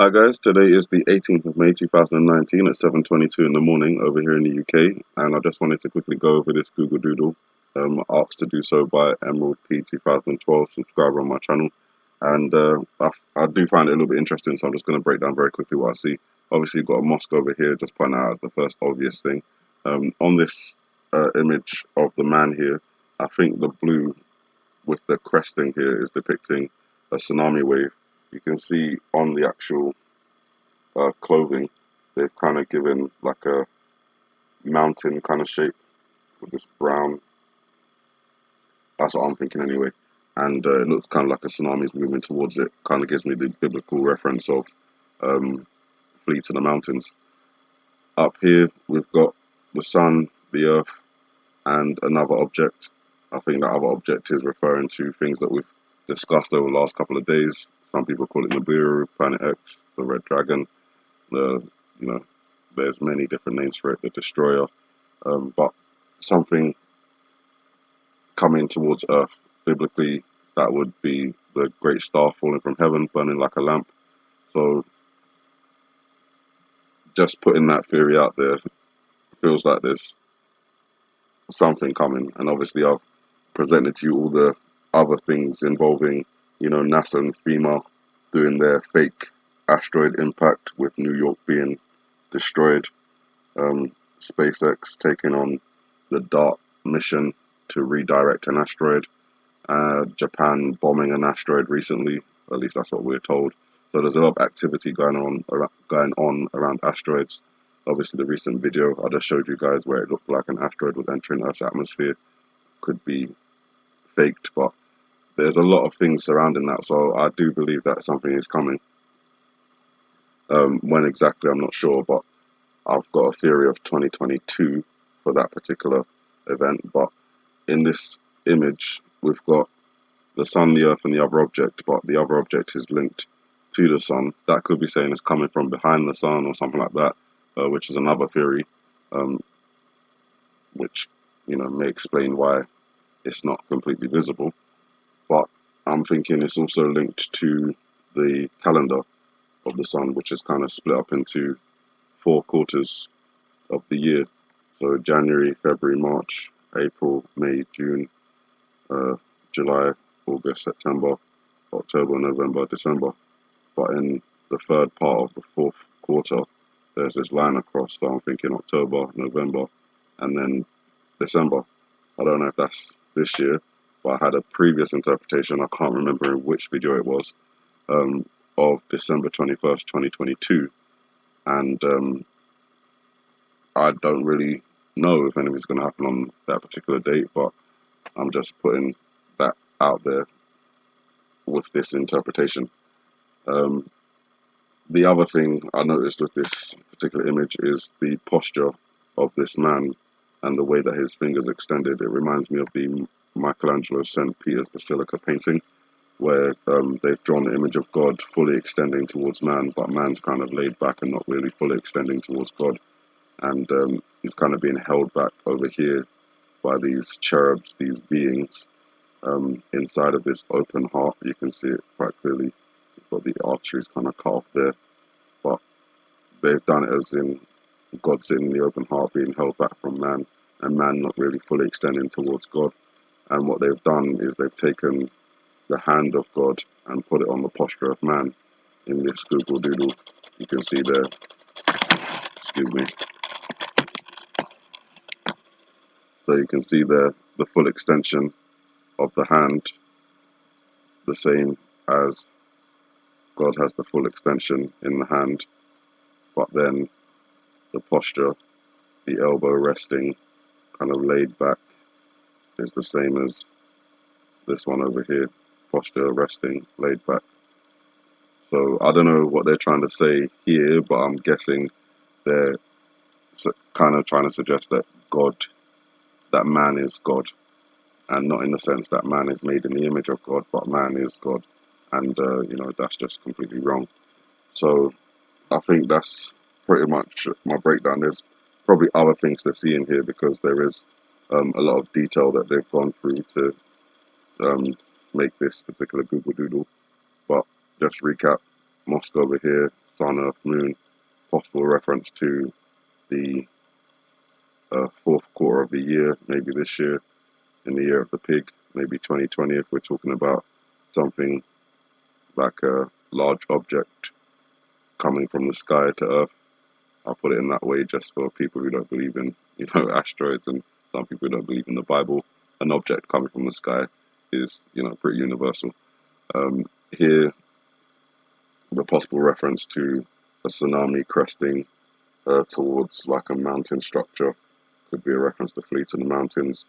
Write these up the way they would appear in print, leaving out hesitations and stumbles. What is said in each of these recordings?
Hi guys, today is the 18th of May 2019 at 7:22 in the morning over here in the UK, and I just wanted to quickly go over this Google Doodle, asked to do so by Emerald P 2012 subscriber on my channel, and I do find it a little bit interesting, so I'm just going to break down very quickly what I see. Obviously you've got a mosque over here, just point out as the first obvious thing. On this image of the man here, I think the blue with the cresting here is depicting a tsunami wave. You can see on the actual clothing, they've kind of given like a mountain kind of shape with this brown. That's what I'm thinking anyway. And it looks kind of like a tsunami's moving towards it. Kind of gives me the biblical reference of flee to the mountains. Up here, we've got the sun, the earth, and another object. I think that other object is referring to things that we've discussed over the last couple of days. Some people call it Nibiru, Planet X, the Red Dragon. There's many different names for it, the Destroyer, but something coming towards Earth. Biblically, that would be the great star falling from heaven, burning like a lamp. So, just putting that theory out there feels like there's something coming, and obviously I've presented to you all the other things involving, NASA and FEMA doing their fake asteroid impact with New York being destroyed, SpaceX taking on the DART mission to redirect an asteroid, Japan bombing an asteroid recently, at least that's what we're told. So there's a lot of activity going on around asteroids. Obviously the recent video I just showed you guys where it looked like an asteroid was entering Earth's atmosphere could be faked, but there's a lot of things surrounding that, so I do believe that something is coming. When exactly, I'm not sure, but I've got a theory of 2022 for that particular event. But in this image, we've got the sun, the earth, and the other object, but the other object is linked to the sun. That could be saying it's coming from behind the sun or something like that, which is another theory, which may explain why it's not completely visible. But I'm thinking it's also linked to the calendar of the sun, which is kind of split up into 4 quarters of the year. So January, February, March, April, May, June, July, August, September, October, November, December. But in the third part of the 4th quarter, there's this line across, so I'm thinking October, November, and then December. I don't know if that's this year, but I had a previous interpretation, I can't remember in which video it was, of December 21st, 2022. And I don't really know if anything's going to happen on that particular date, but I'm just putting that out there with this interpretation. The other thing I noticed with this particular image is the posture of this man and the way that his fingers extended. It reminds me of the Michelangelo St. Peter's Basilica painting, where they've drawn the image of God fully extending towards man, but man's kind of laid back and not really fully extending towards God. And he's kind of being held back over here by these cherubs, these beings, inside of this open heart. You can see it quite clearly. You've got the arteries kind of cut off there, but they've done it as in God sitting in the open heart being held back from man, and man not really fully extending towards God. And what they've done is they've taken the hand of God and put it on the posture of man in this Google Doodle. You can see there, excuse me. So you can see there the full extension of the hand, the same as God has the full extension in the hand, but then the posture, the elbow resting, kind of laid back, is the same as this one over here, posture resting, laid back. So I don't know what they're trying to say here, but I'm guessing they're kind of trying to suggest that that man is God, and not in the sense that man is made in the image of God, but man is God, and that's just completely wrong. So I think that's pretty much my breakdown. There's probably other things to see in here because there is a lot of detail that they've gone through to make this particular Google Doodle. But just recap: mosque over here, sun, earth, moon, possible reference to the fourth quarter of the year, maybe this year, in the year of the pig, maybe 2020 if we're talking about something like a large object coming from the sky to Earth. I'll put it in that way just for people who don't believe in, asteroids, and some people who don't believe in the Bible. An object coming from the sky is, pretty universal. Here, the possible reference to a tsunami cresting towards like a mountain structure could be a reference to fleets in the mountains.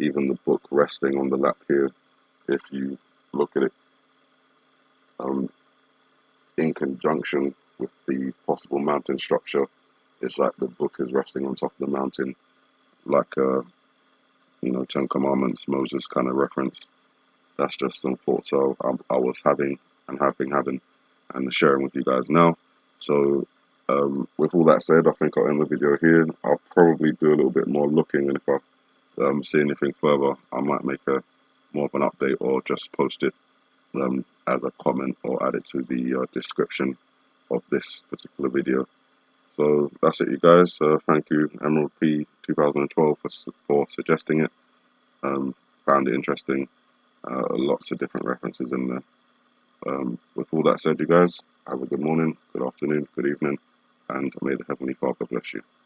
Even the book resting on the lap here, if you look at it in conjunction with the possible mountain structure, it's like the book is resting on top of the mountain, like Ten Commandments, Moses kind of reference. That's just some thoughts I was having and have been having and sharing with you guys now. So with all that said, I think I'll end the video here. I'll probably do a little bit more looking, and if I see anything further, I might make more of an update or just post it as a comment or add it to the description of this particular video. So that's it, you guys. Thank you, Emerald P 2012, for suggesting it. Found it interesting. Lots of different references in there. With all that said, you guys, have a good morning, good afternoon, good evening, and may the Heavenly Father bless you.